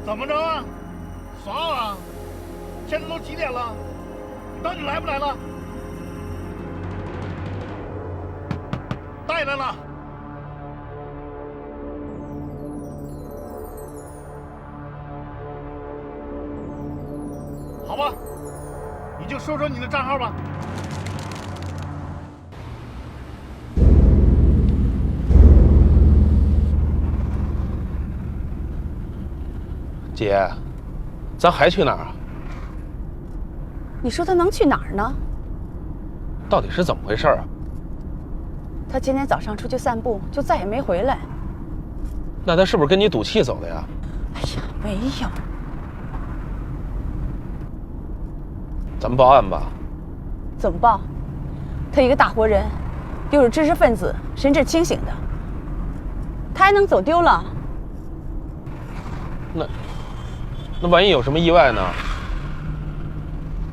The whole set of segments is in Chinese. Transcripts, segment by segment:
怎么着啊？啥啊？现在都几点了？你到底来不来了？带来了。好吧，你就说说你的账号吧。姐，咱还去哪儿啊？你说他能去哪儿呢？到底是怎么回事啊？他今天早上出去散步，就再也没回来。那他是不是跟你赌气走的呀？哎呀，没有。咱们报案吧。怎么报？他一个大活人，又是知识分子，神志清醒的，他还能走丢了？那万一有什么意外呢？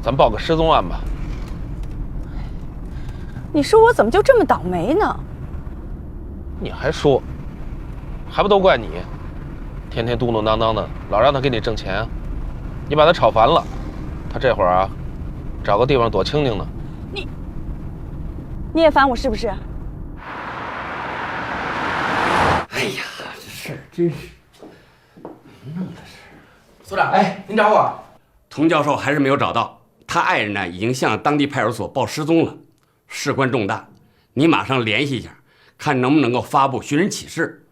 咱报个失踪案吧。你说我怎么就这么倒霉呢？你还说，还不都怪你，天天嘟嘟囔囔的，老让他给你挣钱，你把他吵烦了，他这会儿啊，找个地方躲清静呢。你也烦我是不是？哎呀，这事儿真是弄的是。所长，哎，您找我？童教授还是没有找到，他爱人呢已经向当地派出所报失踪了，事关重大，你马上联系一下，看能不能够发布寻人启事。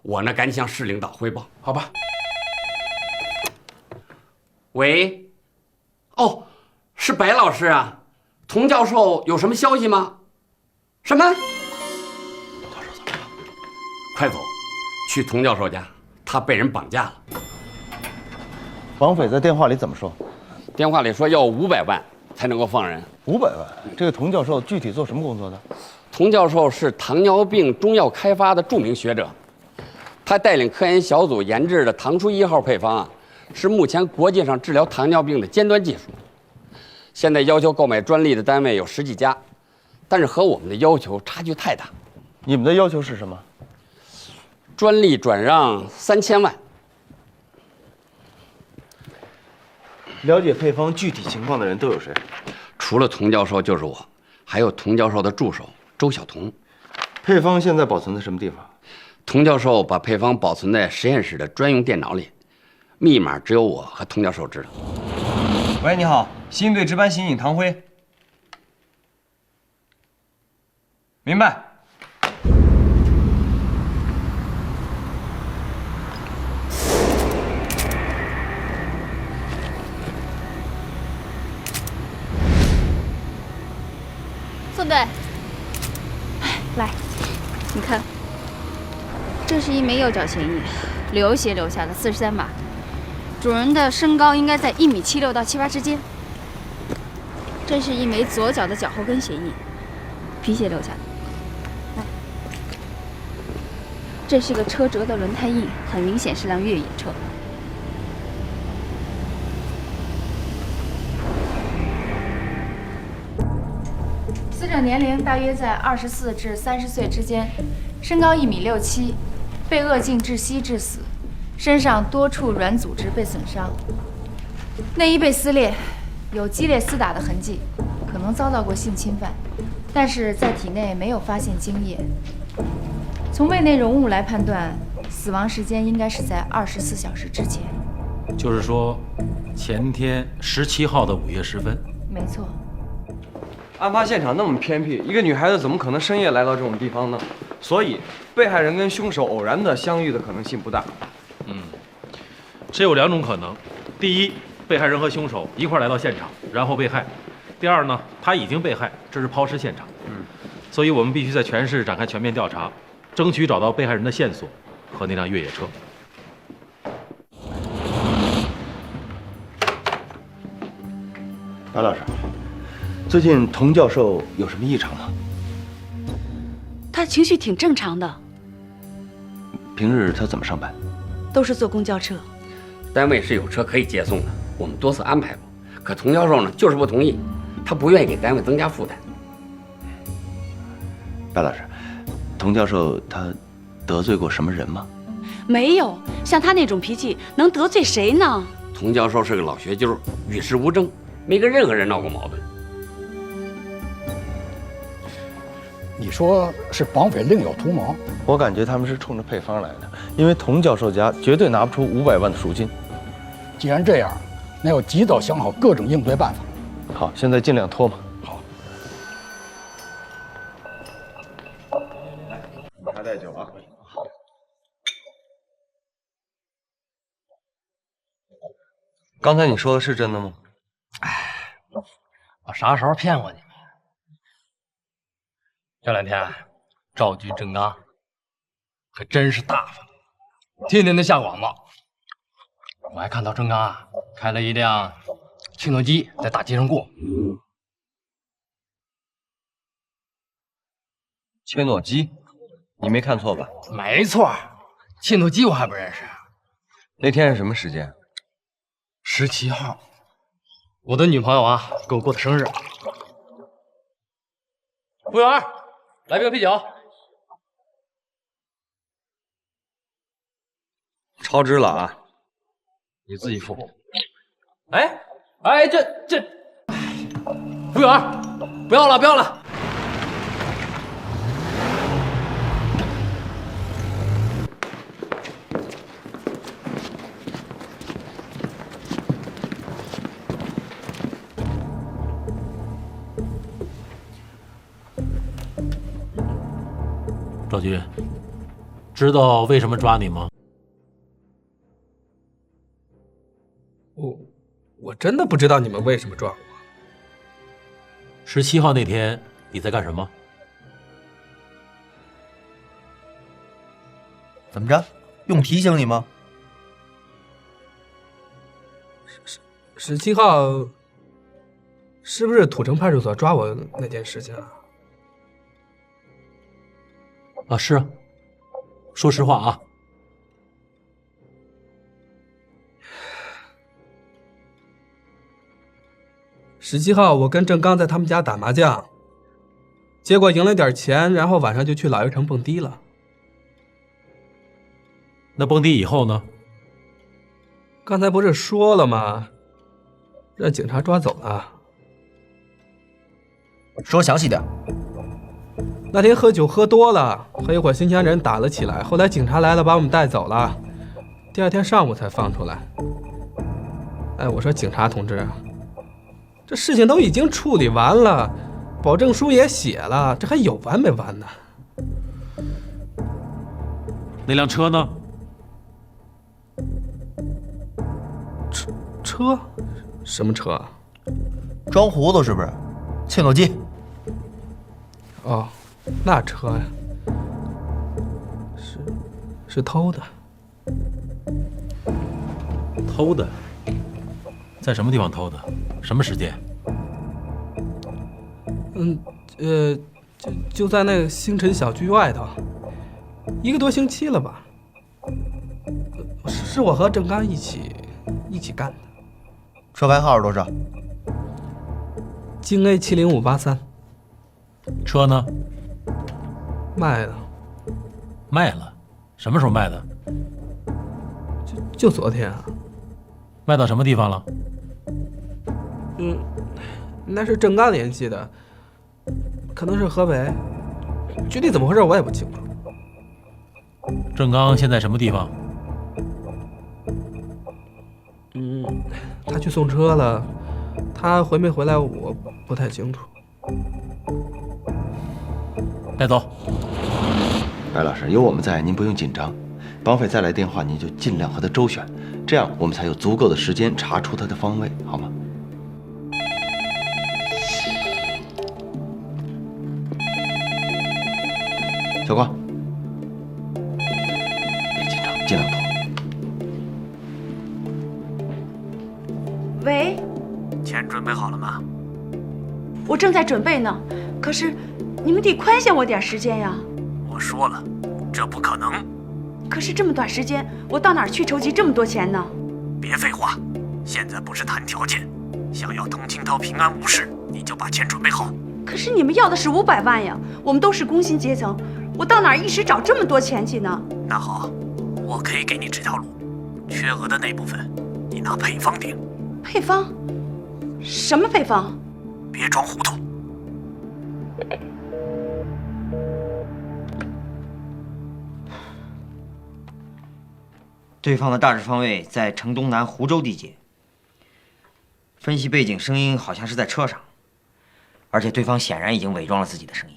我呢赶紧向市领导汇报。好吧。喂，哦，是白老师啊，童教授有什么消息吗？什么？童教授怎么了？快走，去童教授家，他被人绑架了。绑匪在电话里怎么说？电话里说要500万才能够放人。500万？这个童教授具体做什么工作的？童教授是糖尿病中药开发的著名学者，他带领科研小组研制的糖叔1号配方啊，是目前国际上治疗糖尿病的尖端技术。现在要求购买专利的单位有10几家，但是和我们的要求差距太大。你们的要求是什么？专利转让3000万。了解配方具体情况的人都有谁？除了童教授就是我，还有童教授的助手周晓彤。配方现在保存在什么地方？童教授把配方保存在实验室的专用电脑里，密码只有我和童教授知道。喂，你好，新队值班刑警唐辉。明白。宋队，来，你看，这是一枚右脚嫌疑，流血留下的43码，主人的身高应该在1.76米到7、8之间。这是一枚左脚的脚后跟嫌疑，皮鞋留下的。来，这是个车辙的轮胎印，很明显是辆越野车。死者年龄大约在24至30岁之间，身高1.67米，被扼颈窒息致死，身上多处软组织被损伤，内衣被撕裂，有激烈厮打的痕迹，可能遭到过性侵犯，但是在体内没有发现精液。从胃内容物来判断，死亡时间应该是在24小时之前。就是说，前天17号的午夜时分。没错。案发现场那么偏僻，一个女孩子怎么可能深夜来到这种地方呢？所以，被害人跟凶手偶然的相遇的可能性不大。只有2种可能：第一，被害人和凶手一块来到现场，然后被害；第二呢，他已经被害，这是抛尸现场。所以我们必须在全市展开全面调查，争取找到被害人的线索和那辆越野车。白老师，最近童教授有什么异常吗？他情绪挺正常的，平日他怎么上班？都是坐公交车。单位是有车可以接送的，我们多次安排过，可童教授呢就是不同意，他不愿意给单位增加负担。白老师，童教授他得罪过什么人吗？没有，像他那种脾气，能得罪谁呢？童教授是个老学究，与世无争，没跟任何人闹过矛盾。你说是绑匪另有图谋？我感觉他们是冲着配方来的，因为童教授家绝对拿不出500万的赎金。既然这样，那要及早想好各种应对办法。好，现在尽量拖嘛。好。还带酒啊？好。刚才你说的是真的吗？我啥时候骗过你们？这2天赵局郑刚可真是大发，天天都下广子。我还看到郑刚啊开了一辆切诺基在大街上过。切诺基，你没看错吧？没错，切诺基我还不认识。那天是什么时间？17号，我的女朋友啊给我过的生日。服务员，来瓶啤酒。超支了啊！你自己付。哎，这，服务员，不要了，不要了。赵局，知道为什么抓你吗？我真的不知道你们为什么抓我。17号那天你在干什么？怎么着？用提醒你吗？17号是不是土城派出所抓我那件事情啊？啊，是啊。说实话啊。17号，我跟郑刚在他们家打麻将，结果赢了点钱，然后晚上就去老爷城蹦迪了。那蹦迪以后呢？刚才不是说了吗？让警察抓走了。说详细点。那天喝酒喝多了，和一伙新疆人打了起来，后来警察来了，把我们带走了。第2天上午才放出来。哎，我说警察同志，这事情都已经处理完了，保证书也写了，这还有完没完呢？那辆车呢？车？什么车？装糊涂是不是？切诺基。哦，那车呀，是偷的。偷的？在什么地方偷的？什么时间？就在那个星辰小区外头，1个多星期了吧？是我和郑刚一起干的。车牌号是多少？京 A 70583。车呢？卖了。卖了？什么时候卖的？就昨天啊。卖到什么地方了？那是郑刚联系的，可能是河北，具体怎么回事我也不清楚。郑刚现在什么地方？他去送车了，他回没回来我不太清楚。带走。白老师，有我们在，您不用紧张。绑匪再来电话，您就尽量和他周旋，这样我们才有足够的时间查出他的方位，好吗？小光，别紧张，尽量拖。喂，钱准备好了吗？我正在准备呢，可是你们得宽限我点时间呀。我说了，这不可能。可是这么短时间，我到哪儿去筹集这么多钱呢？别废话，现在不是谈条件，想要童清涛平安无事，你就把钱准备好。可是你们要的是500万呀，我们都是工薪阶层，我到哪儿一时找这么多钱去呢？那好，我可以给你指条路，缺额的那部分，你拿配方顶。配方？什么配方？别装糊涂。对方的大致方位在城东南湖州地界。分析背景，声音好像是在车上，而且对方显然已经伪装了自己的声音。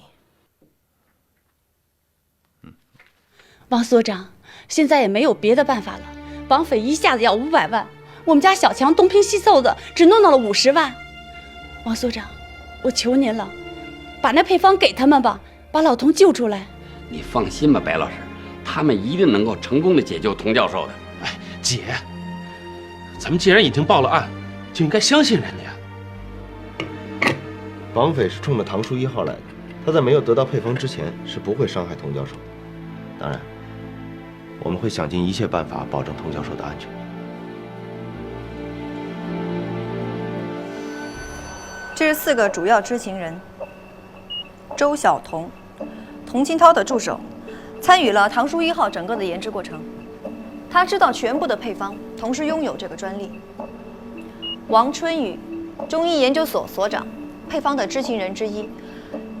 王所长，现在也没有别的办法了。绑匪一下子要500万，我们家小强东拼西凑的，只弄到了50万。王所长，我求您了，把那配方给他们吧，把老童救出来。你放心吧，白老师，他们一定能够成功的解救童教授的。哎，姐，咱们既然已经报了案，就应该相信人家。绑匪是冲着唐书1号来的，他在没有得到配方之前是不会伤害童教授的。当然，我们会想尽一切办法保证童教授的安全。这是4个主要知情人：周晓彤，童清涛的助手，参与了唐书1号整个的研制过程。他知道全部的配方，同时拥有这个专利。王春雨，中医研究所所长，配方的知情人之一。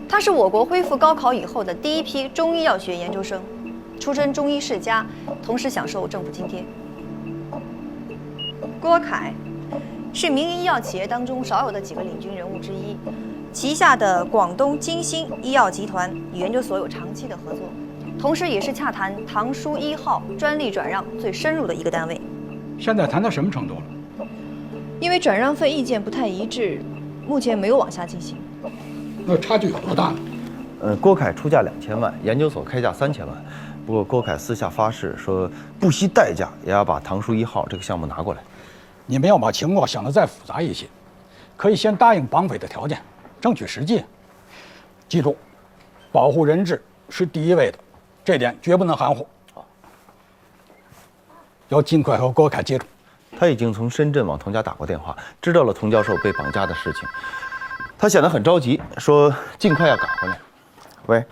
他是我国恢复高考以后的第一批中医药学研究生，出身中医世家，同时享受政府津贴。郭凯，是民营医药企业当中少有的几个领军人物之一，旗下的广东金星医药集团与研究所有长期的合作，同时也是洽谈唐书1号专利转让最深入的一个单位。现在谈到什么程度了？因为转让费意见不太一致，目前没有往下进行。那差距有多大呢？郭凯出价2000万，研究所开价3000万。不过郭凯私下发誓说，不惜代价也要把唐书1号这个项目拿过来。你们要把情况想得再复杂一些，可以先答应绑匪的条件，争取实际。记住，保护人质是第一位的，这点绝不能含糊。要尽快和郭凯接触。他已经从深圳往童家打过电话，知道了童教授被绑架的事情。他显得很着急，说尽快要赶回来。喂。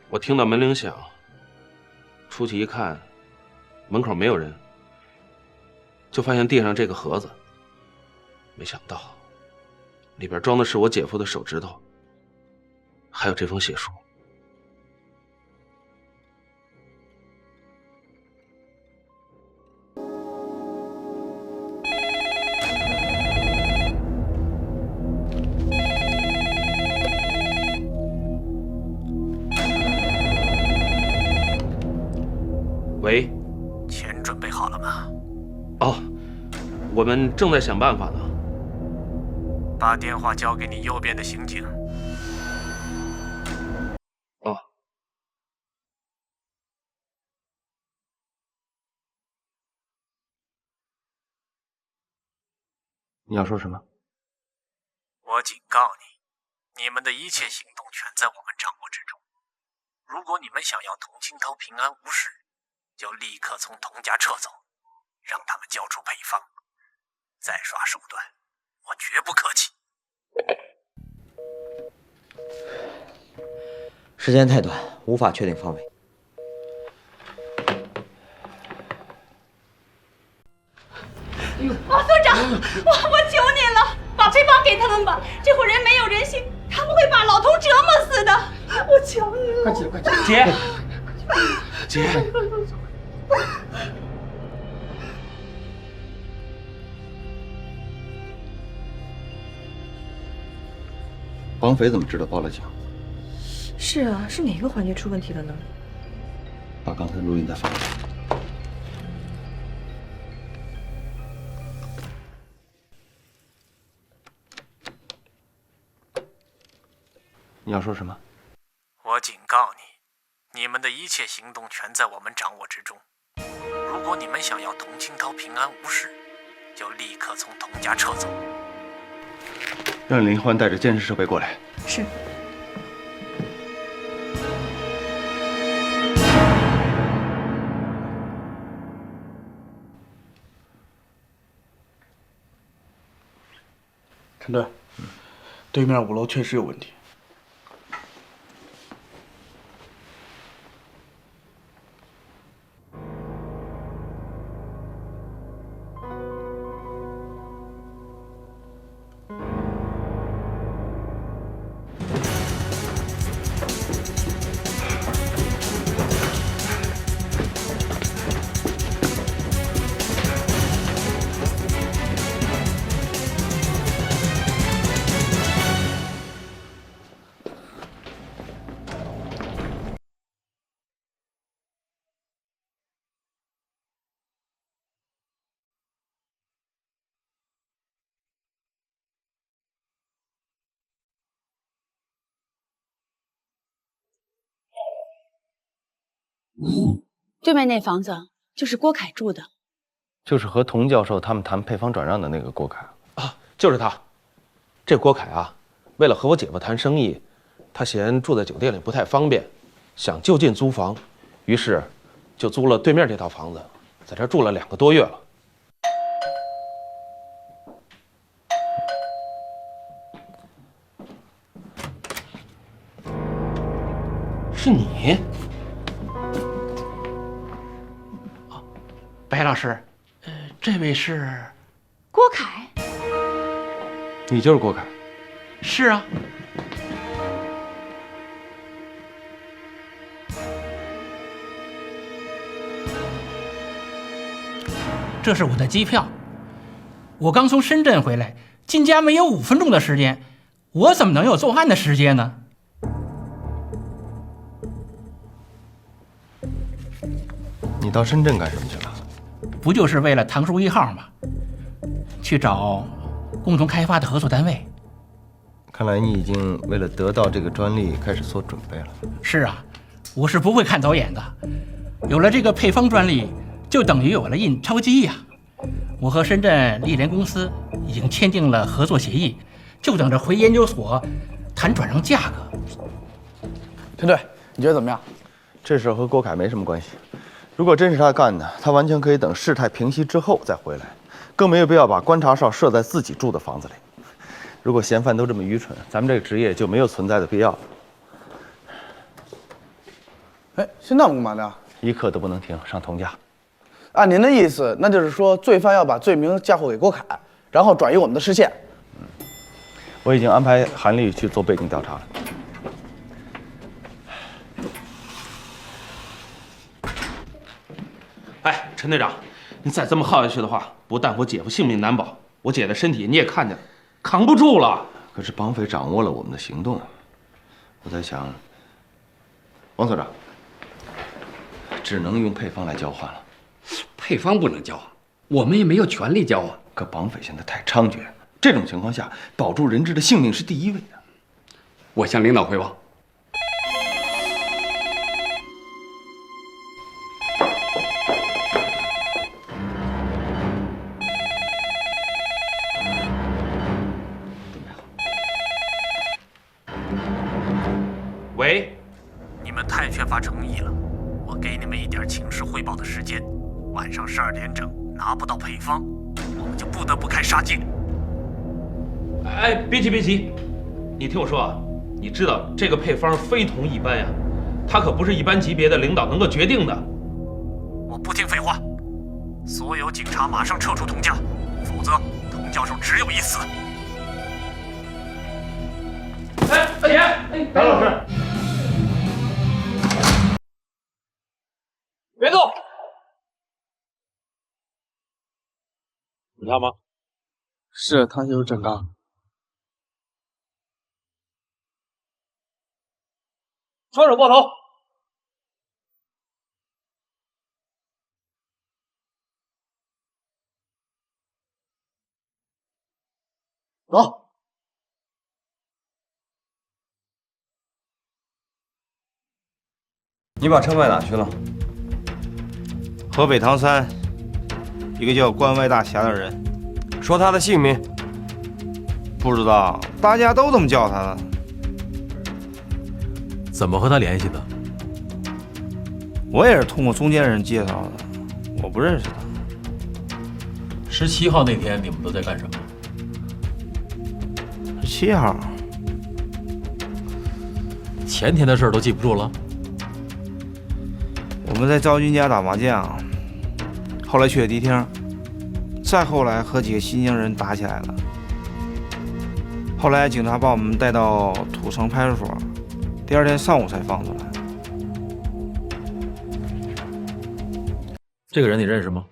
我听到门铃响，出去一看，门口没有人，就发现地上这个盒子，没想到里边装的是我姐夫的手指头，还有这封血书。喂，钱准备好了吗？哦，我们正在想办法呢。把电话交给你右边的刑警。哦。你要说什么？我警告你，你们的一切行动全在我们掌握之中。如果你们想要童清涛平安无事，就立刻从童家撤走，让他们交出配方。再耍手段，我绝不客气。时间太短，无法确定方位。王所长，我求您了，把配方给他们吧，这伙人没有人性，他们会把老童折磨死的，我求您了。快起，姐，绑匪怎么知道报了警？是啊，是哪个环节出问题了呢？把刚才录音再放出来。你要说什么？我警告你，你们的一切行动全在我们掌握之中。如果你们想要童清涛平安无事，就立刻从童家撤走。让林欢带着监视设备过来。是。陈队，对面5楼确实有问题。对面那房子就是郭凯住的，就是和童教授他们谈配方转让的那个郭凯啊，就是他。这郭凯啊，为了和我姐夫谈生意，他嫌住在酒店里不太方便，想就近租房，于是就租了对面这套房子，在这住了2个多月了。是你？白老师，这位是郭凯。你就是郭凯？是啊。这是我的机票，我刚从深圳回来，进家没有5分钟的时间，我怎么能有作案的时间呢？你到深圳干什么去了？不就是为了唐书1号吗？去找共同开发的合作单位。看来你已经为了得到这个专利开始做准备了。是啊，我是不会看走眼的。有了这个配方专利，就等于有了印钞机呀。我和深圳丽联公司已经签订了合作协议，就等着回研究所谈转让价格。陈队，你觉得怎么样？这事和郭凯没什么关系。如果真是他干的，他完全可以等事态平息之后再回来，更没有必要把观察哨设在自己住的房子里。如果嫌犯都这么愚蠢，咱们这个职业就没有存在的必要了。哎，现在我们干嘛呢？一刻都不能停，上童家。按您的意思，那就是说罪犯要把罪名嫁祸给郭凯，然后转移我们的视线。我已经安排韩丽去做背景调查了。哎，陈队长，你再这么耗下去的话，不但我姐夫性命难保，我姐的身体你也看见了，扛不住了。可是绑匪掌握了我们的行动，我在想，王所长，只能用配方来交换了。配方不能交，我们也没有权利交啊。可绑匪现在太猖獗，这种情况下，保住人质的性命是第一位的。我向领导汇报。喂，你们太缺乏诚意了，我给你们一点请示汇报的时间，晚上12点整拿不到配方，我们就不得不开杀戒。哎，别急别急，你听我说啊，你知道这个配方非同一般呀，它可不是一般级别的领导能够决定的。我不听废话，所有警察马上撤出童家，否则童教授只有一死。哎，大姐，哎，白老师。别动！是他吗？是，他就是郑刚。双手抱头。走。你把车卖哪去了？河北唐山，一个叫关外大侠的人，说他的姓名。不知道，大家都这么叫他的。怎么和他联系的？我也是通过中间人介绍的，我不认识他。 17号那天你们都在干什么？ 17号。前天的事儿都记不住了？我们在赵军家打麻将，后来去了迪厅，再后来和几个新疆人打起来了。后来警察把我们带到土城派出所，第2天上午才放出来。这个人你认识吗？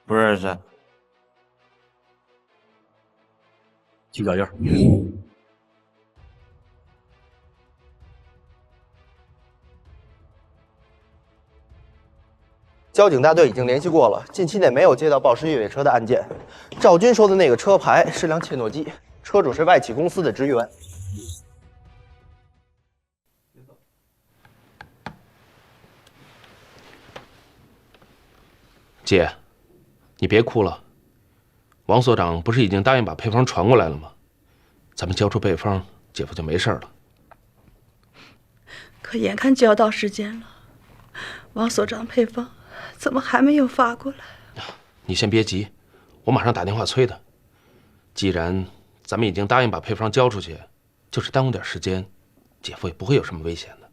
不认识。去脚印。交警大队已经联系过了，近期内没有接到暴尸越野车的案件。赵军说的那个车牌是辆切诺基，车主是外企公司的职员。姐，你别哭了。王所长不是已经答应把配方传过来了吗？咱们交出配方，姐夫就没事了。可眼看就要到时间了，王所长配方怎么还没有发过来？你先别急，我马上打电话催他。既然咱们已经答应把配方交出去，就是耽误点时间，姐夫也不会有什么危险的。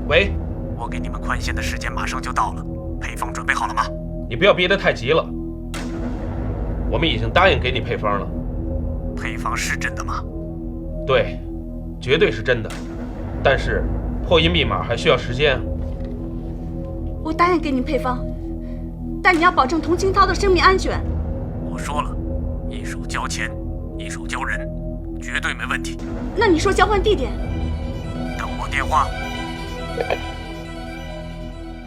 喂，我给你们宽限的时间马上就到了，配方准备好了吗？你不要憋得太急了，我们已经答应给你配方了。配方是真的吗？对，绝对是真的，但是破译密码还需要时间。我答应给你配方，但你要保证童清涛的生命安全。我说了，一手交钱，一手交人，绝对没问题。那你说交换地点？等我电话。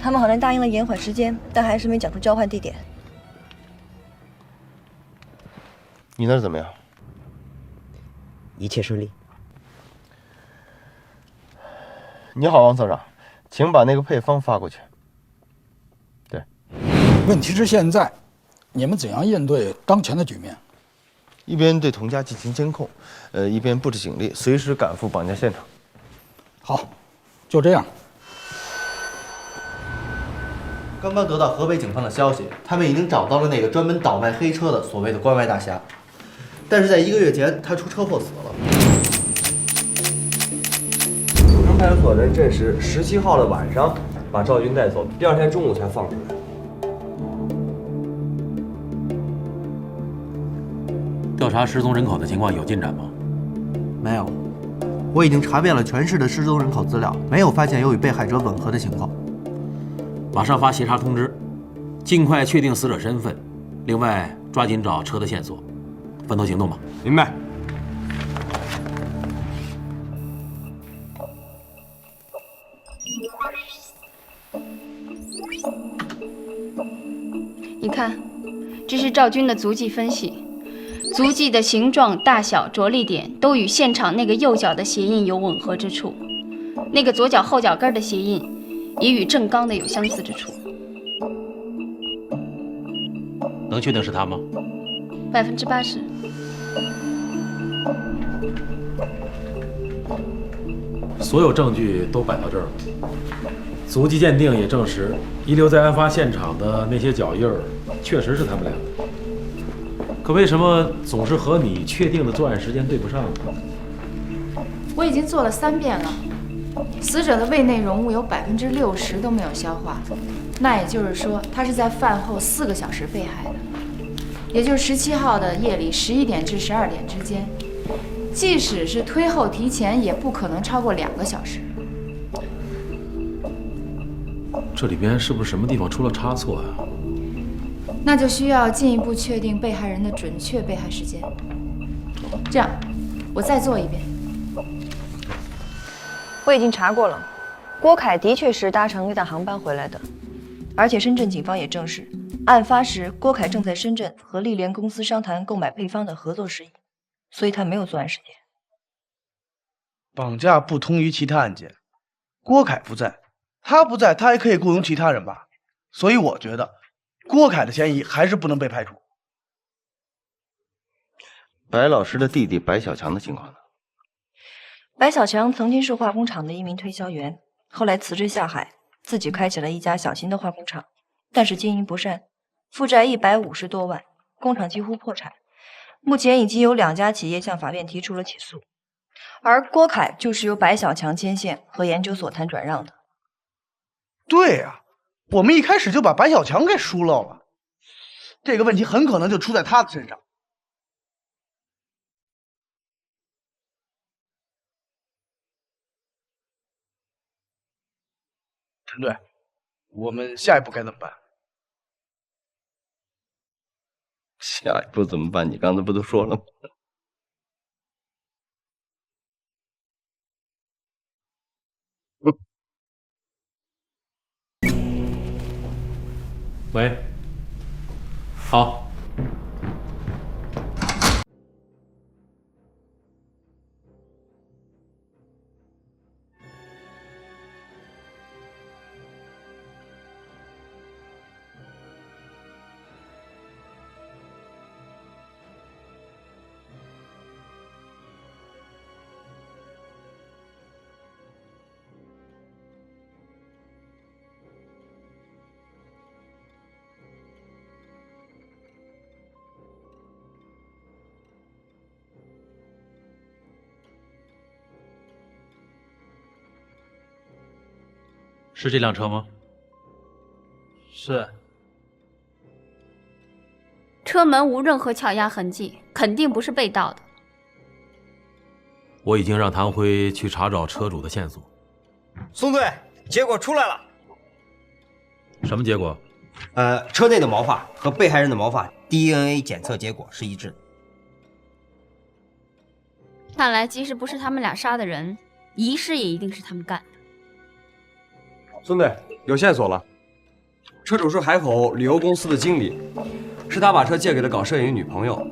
他们好像答应了延缓时间，但还是没讲出交换地点。你那儿怎么样？一切顺利。你好，王所长，请把那个配方发过去。对，问题是现在，你们怎样应对当前的局面？一边对童家进行监控，一边布置警力，随时赶赴绑架现场。好，就这样。刚刚得到河北警方的消息，他们已经找到了那个专门倒卖黑车的所谓的关外大侠，但是在1个月前他出车祸死了。土城派出所人证实，17号的晚上把赵军带走，第2天中午才放出来。调查失踪人口的情况有进展吗？没有，我已经查遍了全市的失踪人口资料，没有发现有与被害者吻合的情况。马上发协查通知，尽快确定死者身份，另外抓紧找车的线索，分头行动吧。明白。你看，这是赵军的足迹分析，足迹的形状、大小、着力点都与现场那个右脚的鞋印有吻合之处，那个左脚后脚跟的鞋印也与郑刚的有相似之处。能确定是他吗？80%。所有证据都摆到这儿了，足迹鉴定也证实，遗留在案发现场的那些脚印儿确实是他们俩的。可为什么总是和你确定的作案时间对不上呢？我已经做了3遍了。死者的胃内容物有60%都没有消化，那也就是说，他是在饭后4个小时被害的，也就是17号的夜里11点至12点之间。即使是推后提前，也不可能超过2个小时。这里边是不是什么地方出了差错啊？那就需要进一步确定被害人的准确被害时间。这样，我再做一遍。我已经查过了，郭凯的确是搭乘那趟航班回来的，而且深圳警方也证实，案发时郭凯正在深圳和丽联公司商谈购买配方的合作事宜，所以他没有作案时间。绑架不同于其他案件，郭凯不在，他不在，他还可以雇佣其他人吧？所以我觉得郭凯的嫌疑还是不能被排除。白老师的弟弟白小强的情况呢？白小强曾经是化工厂的一名推销员，后来辞职下海，自己开起了一家小型的化工厂，但是经营不善，负债150多万，工厂几乎破产。目前已经有2家企业向法院提出了起诉，而郭凯就是由白小强牵线和研究所谈转让的。对呀，我们一开始就把白小强给疏漏了，这个问题很可能就出在他的身上。陈队，我们下一步该怎么办？下一步怎么办？你刚才不都说了吗？喂，好。是这辆车吗？是。车门无任何撬压痕迹，肯定不是被盗的。我已经让谭辉去查找车主的线索。宋队，结果出来了。什么结果？车内的毛发和被害人的毛发 DNA 检测结果是一致的。看来，即使不是他们俩杀的人，遗失也一定是他们干的。孙队，有线索了。车主是海口旅游公司的经理，是他把车借给了搞摄影女朋友。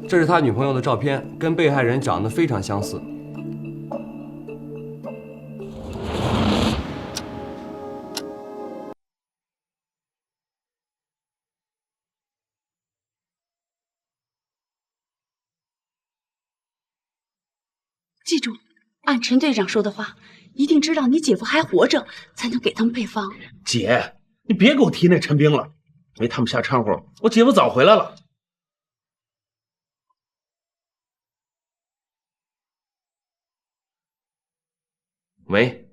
这是他女朋友的照片，跟被害人长得非常相似。记住，按陈队长说的话，一定知道你姐夫还活着，才能给他们配方。姐，你别给我提那陈兵了，没他们瞎掺和，我姐夫早回来了。喂，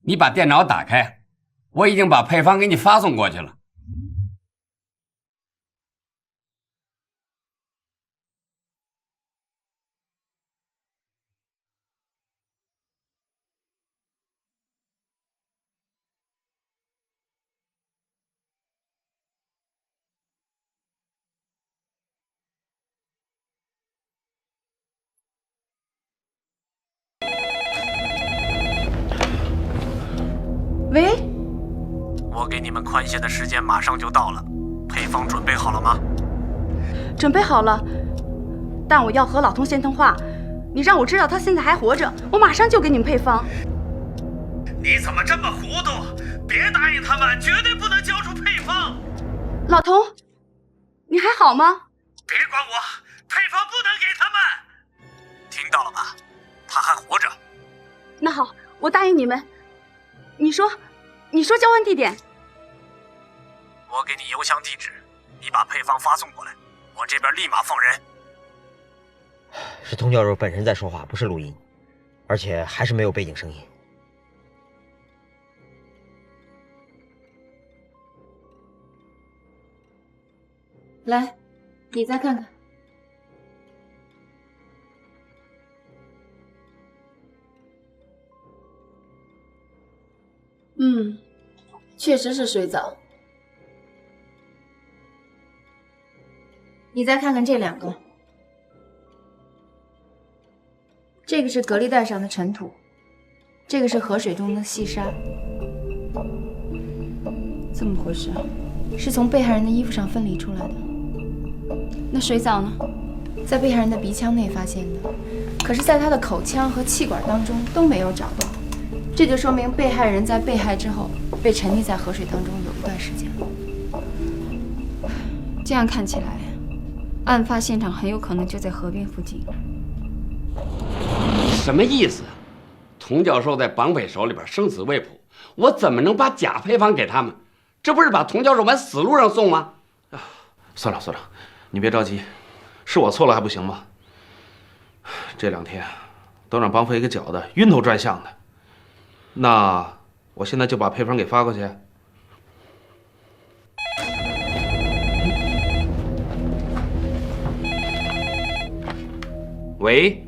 你把电脑打开，我已经把配方给你发送过去了。喂，我给你们宽限的时间马上就到了，配方准备好了吗？准备好了，但我要和老童先通话，你让我知道他现在还活着，我马上就给你们配方。你怎么这么糊涂？别答应他们，绝对不能交出配方。老童，你还好吗？别管我，配方不能给他们。听到了吧？他还活着。那好，我答应你们。你说交换地点。我给你邮箱地址，你把配方发送过来，我这边立马放人。是童教授本人在说话，不是录音，而且还是没有背景声音。来，你再看看。确实是水藻。你再看看这2个，这个是隔离带上的尘土，这个是河水中的细沙。这么回事？是从被害人的衣服上分离出来的。那水藻呢？在被害人的鼻腔内发现的，可是在他的口腔和气管当中都没有找到。这就说明被害人在被害之后被沉溺在河水当中有一段时间了。这样看起来，案发现场很有可能就在河边附近。什么意思？童教授在绑匪手里边生死未卜，我怎么能把假配方给他们？这不是把童教授往死路上送吗？算了，你别着急，是我错了还不行吗？这2天都让绑匪给搅得晕头转向的。那我现在就把配方给发过去。喂，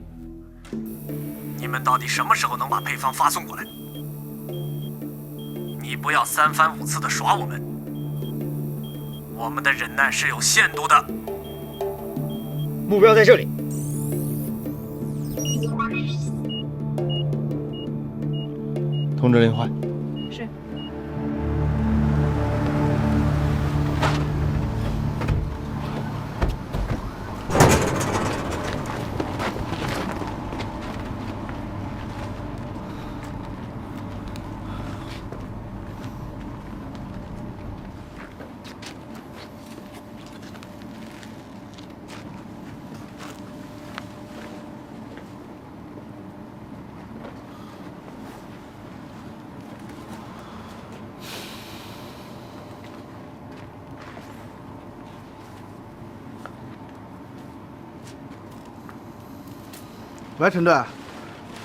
你们到底什么时候能把配方发送过来？你不要3番5次的耍我们，我们的忍耐是有限度的。目标在这里。通知林焕。是。喂，陈队，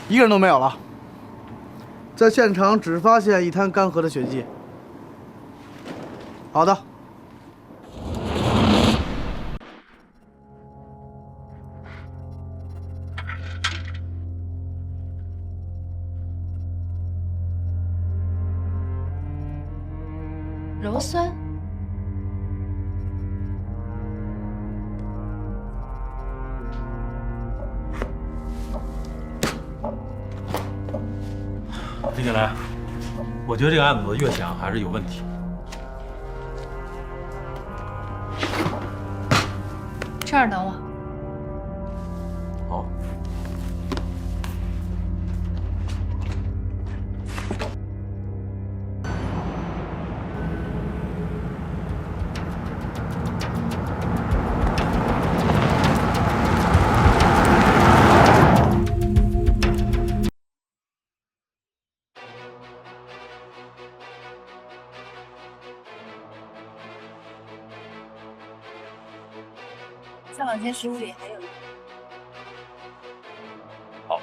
一个人都没有了，在现场只发现一滩干涸的血迹。好的。鞣酸。李景来，我觉得这个案子越想还是有问题。这儿等我。好。再往前15里还有一个。好。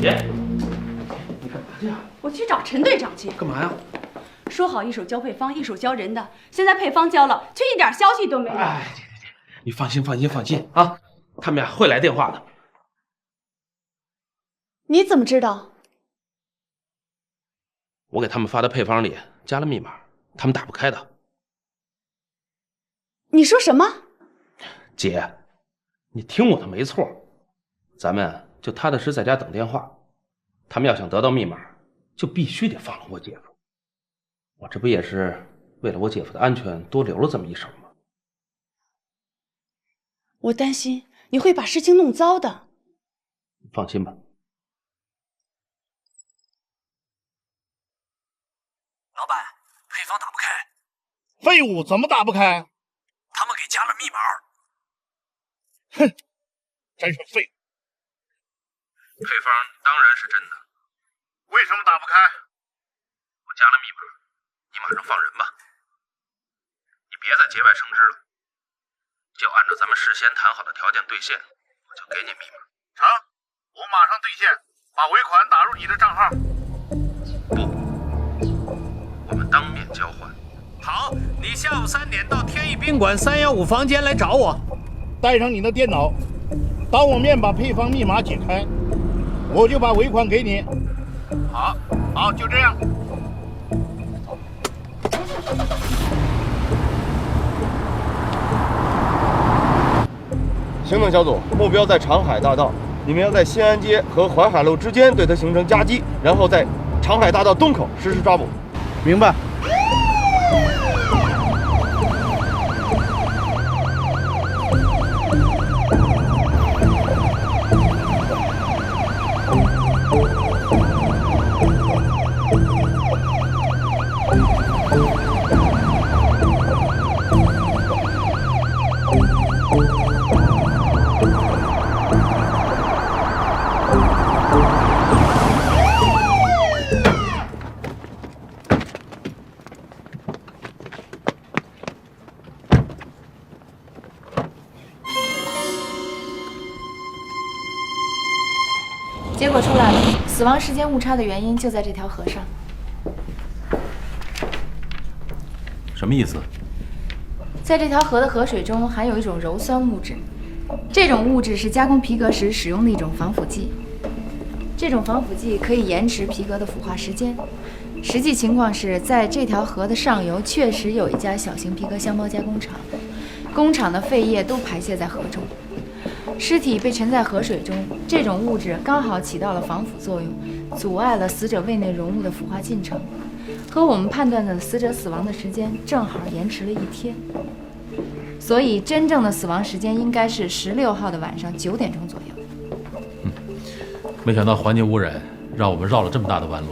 姐，你干嘛去啊？我去找陈队长去。干嘛呀？说好一手交配方，一手交人的，现在配方交了，却一点消息都没有。哎，姐，你放心啊，他们俩会来电话的。你怎么知道？我给他们发的配方里加了密码，他们打不开的。你说什么？姐，你听我的没错，咱们就踏踏实实在家等电话。他们要想得到密码，就必须得放了我姐夫。我这不也是为了我姐夫的安全多留了这么一手吗？我担心你会把事情弄糟的。放心吧。老板，配方打不开。废物，怎么打不开？他们给加了密码。哼，真是废物。配方当然是真的。为什么打不开？我加了密码，你马上放人吧。你别再节外生枝了，就按照咱们事先谈好的条件兑现，我就给你密码。成，我马上兑现，把尾款打入你的账号。不，我们当面交换，好，你下午3点到天意宾馆315房间来找我。带上你的电脑，当我面把配方密码解开，我就把尾款给你。好，好，就这样。行动小组，目标在长海大道，你们要在新安街和淮海路之间对它形成夹击，然后在长海大道东口实施抓捕。明白。结果出来了，死亡时间误差的原因就在这条河上。什么意思？在这条河的河水中含有一种鞣酸物质，这种物质是加工皮革时使用的一种防腐剂。这种防腐剂可以延迟皮革的腐化时间。实际情况是在这条河的上游确实有一家小型皮革箱包加工厂，工厂的废液都排泄在河中。尸体被沉在河水中，这种物质刚好起到了防腐作用，阻碍了死者胃内容物的腐化进程，和我们判断的死者死亡的时间正好延迟了1天。所以真正的死亡时间应该是16号的晚上9点钟左右。没想到环境污染让我们绕了这么大的弯路。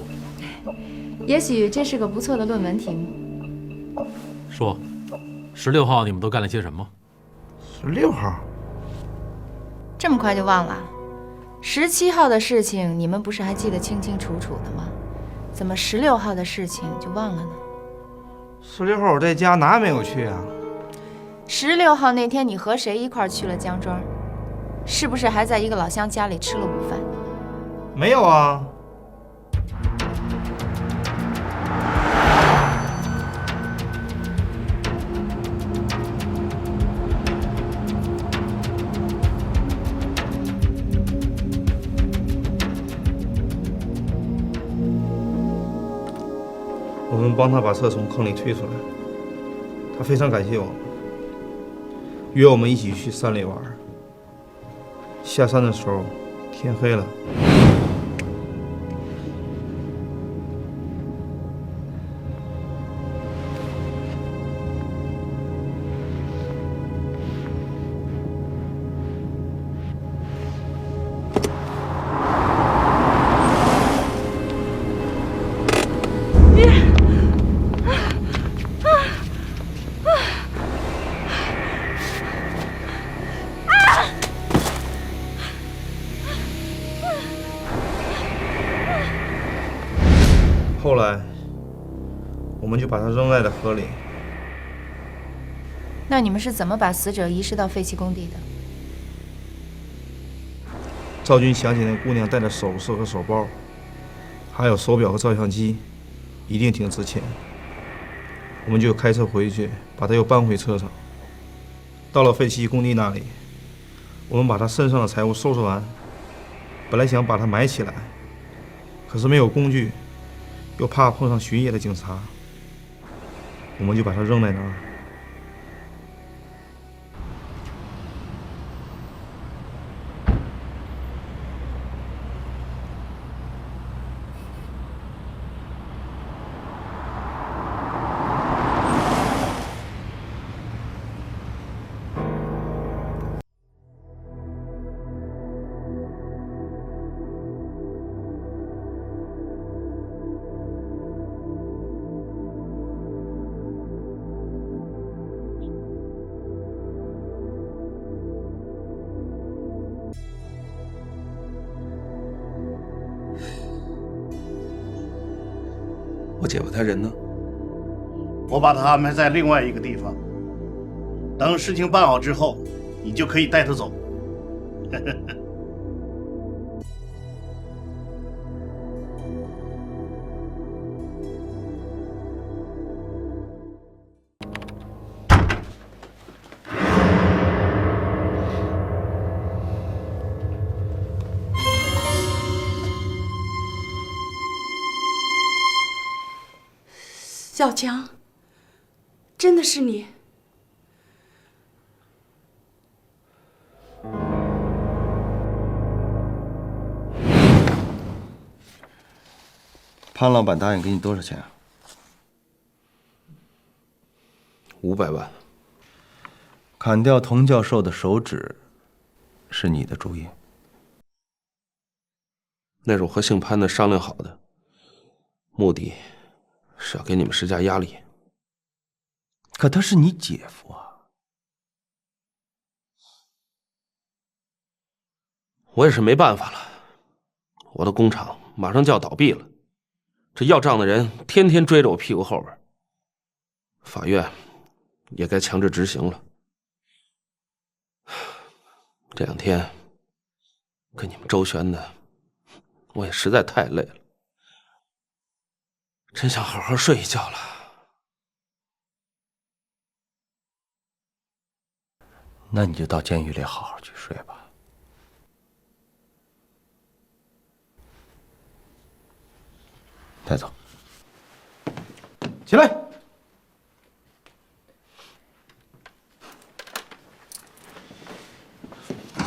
也许这是个不错的论文题目。说，16号你们都干了些什么？16号。这么快就忘了？17号的事情你们不是还记得清清楚楚的吗？怎么16号的事情就忘了呢？16号我在家哪没有去啊？16号那天你和谁一块去了江庄？是不是还在一个老乡家里吃了午饭？没有啊。我们帮他把车从坑里推出来，他非常感谢我们，约我们一起去山里玩。下山的时候，天黑了。后来，我们就把他扔在了河里。那你们是怎么把死者移尸到废弃工地的？赵军想起那姑娘戴的首饰和手包，还有手表和照相机，一定挺值钱。我们就开车回去，把她又搬回车上。到了废弃工地那里，我们把她身上的财物收拾完，本来想把她埋起来，可是没有工具。又怕碰上巡夜的警察，我们就把他扔在那儿。我姐夫他人呢？我把他安排在另外一个地方。等事情办好之后，你就可以带他走。小强，真的是你？潘老板答应给你多少钱啊？500万。砍掉童教授的手指，是你的主意？那是我和姓潘的商量好的，目的是要给你们施加压力。可他是你姐夫啊！我也是没办法了，我的工厂马上就要倒闭了。这要账的人天天追着我屁股后边，法院也该强制执行了。这2天跟你们周旋的，我也实在太累了，真想好好睡一觉了。那你就到监狱里好好去睡吧。带走。起来。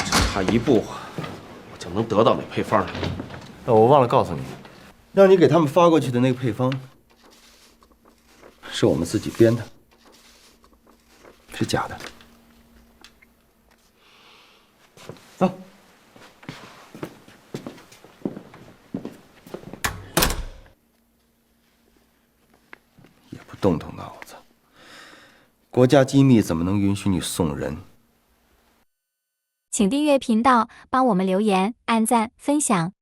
只差一步，我就能得到那配方了。我忘了告诉你，让你给他们发过去的那个配方，是我们自己编的，是假的。走。动动脑子，国家机密怎么能允许你送人？请订阅频道，帮我们留言、按赞、分享。